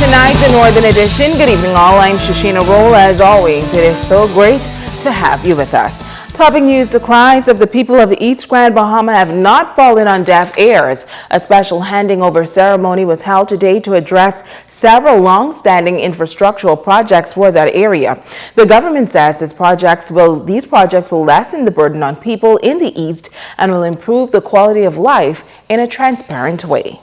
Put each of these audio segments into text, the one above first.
tonight, the Northern Edition. Good evening all, I'm Shashina Roll. As always, it is so great to have you with us. Topping news, the cries of the people of East Grand Bahama have not fallen on deaf ears. A special handing over ceremony was held today to address several long-standing infrastructural projects for that area. The government says these projects will lessen the burden on people in the East and will improve the quality of life in a transparent way.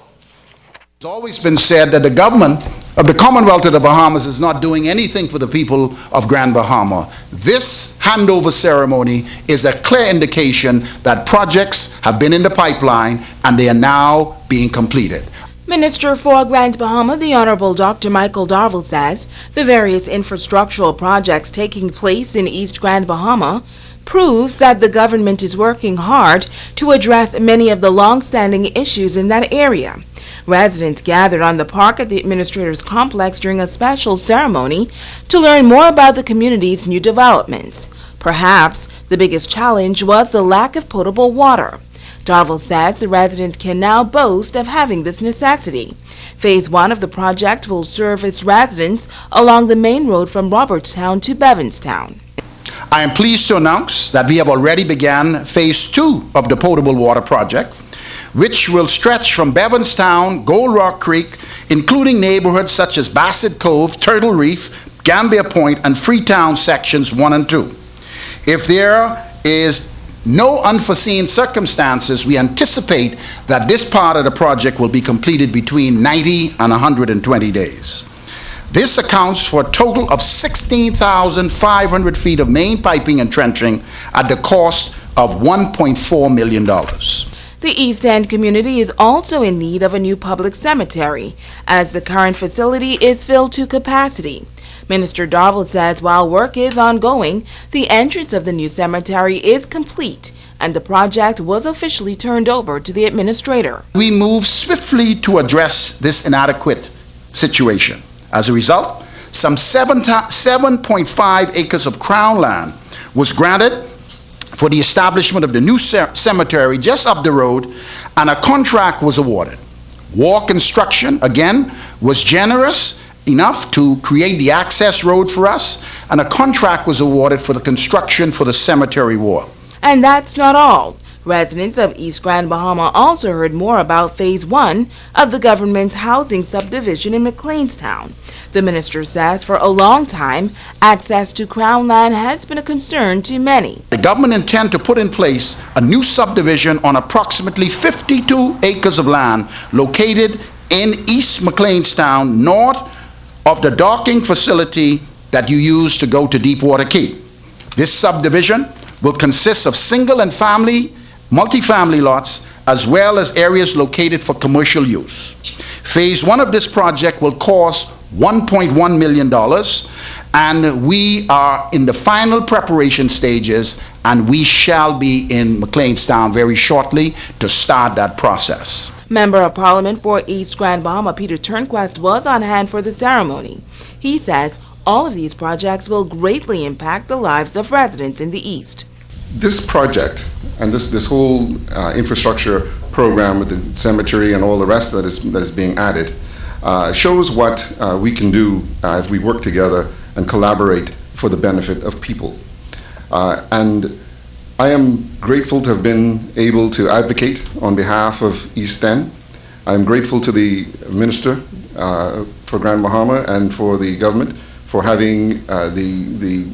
It's always been said that the government of the Commonwealth of the Bahamas is not doing anything for the people of Grand Bahama. This handover ceremony is a clear indication that projects have been in the pipeline and they are now being completed. Minister for Grand Bahama, the Honorable Dr. Michael Darville, says the various infrastructural projects taking place in East Grand Bahama proves that the government is working hard to address many of the long-standing issues in that area. Residents gathered on the park at the Administrator's Complex during a special ceremony to learn more about the community's new developments. Perhaps the biggest challenge was the lack of potable water. Darville says the residents can now boast of having this necessity. Phase 1 of the project will serve its residents along the main road from Robertstown to Bevanstown. I am pleased to announce that we have already begun Phase 2 of the potable water project, which will stretch from Bevanstown, Gold Rock Creek, including neighborhoods such as Bassett Cove, Turtle Reef, Gambia Point, and Freetown sections 1 and 2. If there is no unforeseen circumstances, we anticipate that this part of the project will be completed between 90 and 120 days. This accounts for a total of 16,500 feet of main piping and trenching at the cost of $1.4 million. The East End community is also in need of a new public cemetery, as the current facility is filled to capacity. Minister Darville says while work is ongoing, the entrance of the new cemetery is complete, and the project was officially turned over to the administrator. We moved swiftly to address this inadequate situation. As a result, some 7.5 acres of Crown land was granted for the establishment of the new cemetery just up the road, and a contract was awarded. War construction, again, was generous enough to create the access road for us, and a contract was awarded for the construction for the cemetery wall. And that's not all. Residents of East Grand Bahama also heard more about Phase 1 of the government's housing subdivision in McLeanstown. The minister says for a long time, access to Crown land has been a concern to many. The government intends to put in place a new subdivision on approximately 52 acres of land located in East McLeanstown, north of the docking facility that you use to go to Deepwater Key. This subdivision will consist of single and multifamily lots, as well as areas located for commercial use. Phase 1 of this project will cost $1.1 million, and we are in the final preparation stages, and we shall be in McLeanstown very shortly to start that process. Member of Parliament for East Grand Bahama, Peter Turnquest, was on hand for the ceremony. He says all of these projects will greatly impact the lives of residents in the East. This project and this whole infrastructure program with the cemetery and all the rest that is being added shows what we can do if we work together and collaborate for the benefit of people. And I am grateful to have been able to advocate on behalf of East End. I'm grateful to the Minister for Grand Bahama and for the government for having the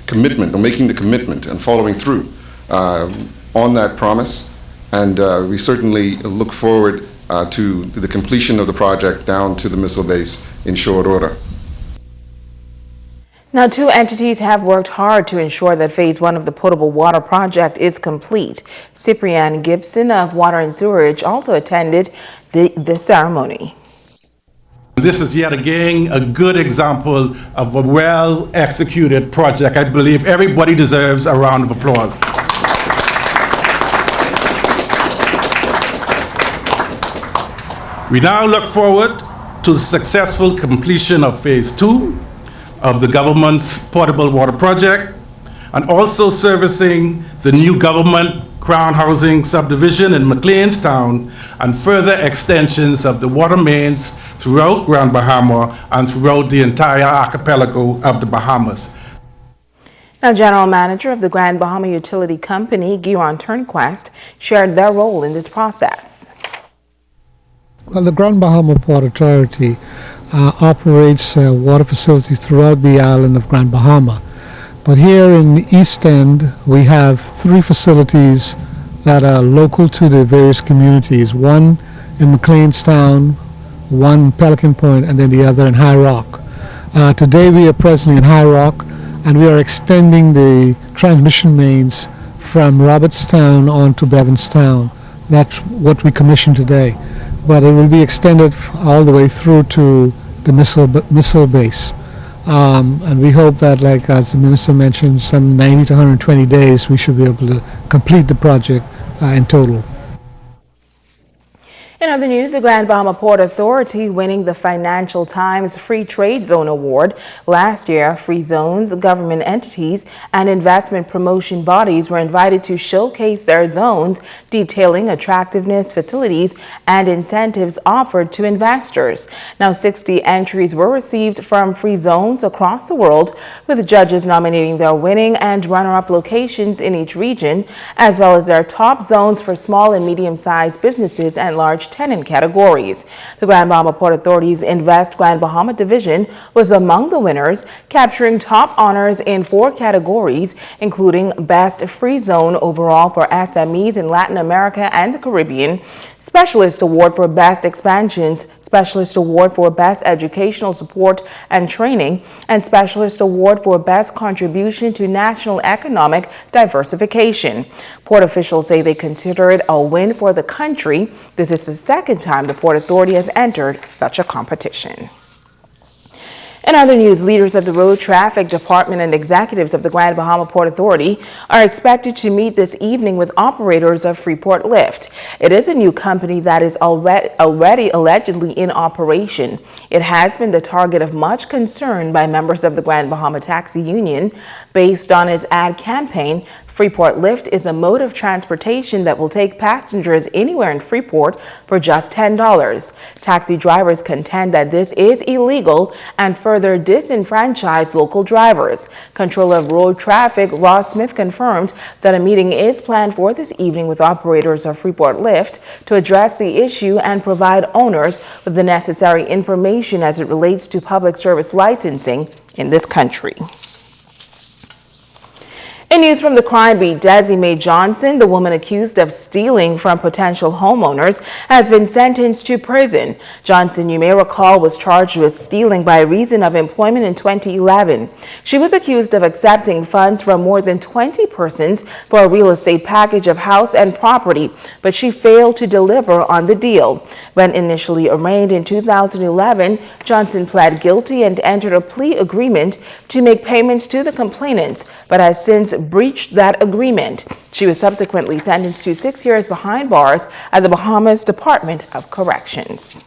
commitment, or making the commitment and following through on that promise. And we certainly look forward to the completion of the project down to the missile base in short order. Now, two entities have worked hard to ensure that Phase 1 of the potable water project is complete. Cyprian Gibson of Water and Sewerage also attended the ceremony. This is yet again a good example of a well-executed project. I believe everybody deserves a round of applause. We now look forward to the successful completion of Phase 2 of the government's potable water project, and also servicing the new government Crown Housing subdivision in McLeanstown, and further extensions of the water mains throughout Grand Bahama and throughout the entire archipelago of the Bahamas. Now, General Manager of the Grand Bahama Utility Company, Giron Turnquest, shared their role in this process. Well, the Grand Bahama Port Authority operates water facilities throughout the island of Grand Bahama. But here in the East End, we have 3 facilities that are local to the various communities. One in McLeanstown, one in Pelican Point, and then the other in High Rock. Today we are presently in High Rock, and we are extending the transmission mains from Robertstown on to Bevanstown. That's what we commissioned today. But it will be extended all the way through to the missile base. And we hope that, like as the Minister mentioned, some 90 to 120 days we should be able to complete the project in total. In other news, the Grand Bahama Port Authority winning the Financial Times Free Trade Zone Award. Last year, free zones, government entities, and investment promotion bodies were invited to showcase their zones, detailing attractiveness, facilities, and incentives offered to investors. Now, 60 entries were received from free zones across the world, with judges nominating their winning and runner-up locations in each region, as well as their top zones for small and medium-sized businesses and large tenant categories. The Grand Bahama Port Authority's Invest Grand Bahama division was among the winners, capturing top honors in 4 categories, including Best Free Zone overall for SMEs in Latin America and the Caribbean, Specialist Award for Best Expansions, Specialist Award for Best Educational Support and Training, and Specialist Award for Best Contribution to National Economic Diversification. Port officials say they consider it a win for the country. This is the second time the Port Authority has entered such a competition. In other news, leaders of the Road Traffic Department and executives of the Grand Bahama Port Authority are expected to meet this evening with operators of Freeport Lift. It is a new company that is already allegedly in operation. It has been the target of much concern by members of the Grand Bahama Taxi Union. Based on its ad campaign, Freeport Lift is a mode of transportation that will take passengers anywhere in Freeport for just $10. Taxi drivers contend that this is illegal and further disenfranchise local drivers. Controller of Road Traffic Ross Smith confirmed that a meeting is planned for this evening with operators of Freeport Lift to address the issue and provide owners with the necessary information as it relates to public service licensing in this country. In news from the crime beat, Desi Mae Johnson, the woman accused of stealing from potential homeowners, has been sentenced to prison. Johnson, you may recall, was charged with stealing by reason of employment in 2011. She was accused of accepting funds from more than 20 persons for a real estate package of house and property, but she failed to deliver on the deal. When initially arraigned in 2011, Johnson pled guilty and entered a plea agreement to make payments to the complainants, but has since breached that agreement. She was subsequently sentenced to 6 years behind bars at the Bahamas Department of Corrections.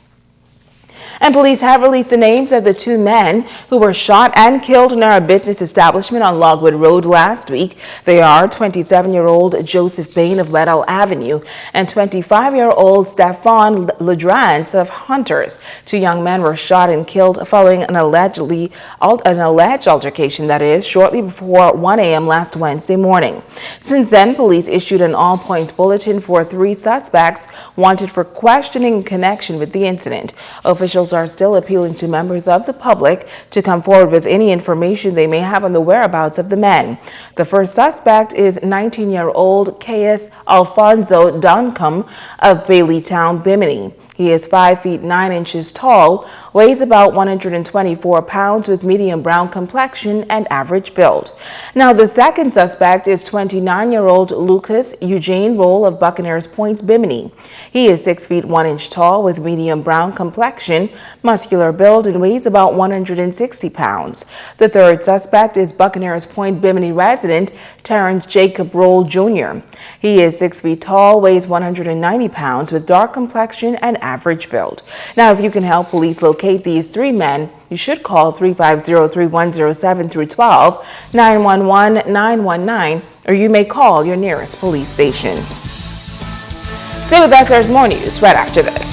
And police have released the names of the 2 men who were shot and killed near a business establishment on Logwood Road last week. They are 27-year-old Joseph Bain of Leadell Avenue and 25-year-old Stefan Ledrans of Hunters. 2 young men were shot and killed following an alleged altercation, that is, shortly before 1 a.m. last Wednesday morning. Since then, police issued an all-points bulletin for 3 suspects wanted for questioning in connection with the incident. Officials are still appealing to members of the public to come forward with any information they may have on the whereabouts of the men. The first suspect is 19-year-old Caius Alfonso Duncombe of Baileytown, Bimini. He is 5 feet 9 inches tall, weighs about 124 pounds with medium brown complexion and average build. Now, the second suspect is 29-year-old Lucas Eugene Roll of Buccaneers Point, Bimini. He is 6 feet 1 inch tall with medium brown complexion, muscular build, and weighs about 160 pounds. The third suspect is Buccaneers Point, Bimini resident Terrence Jacob Roll Jr. He is 6 feet tall, weighs 190 pounds with dark complexion and average build. Now, if you can help police locate these 3 men, you should call 350-3107-12, 911-919, or you may call your nearest police station. Stay with us, there's more news right after this.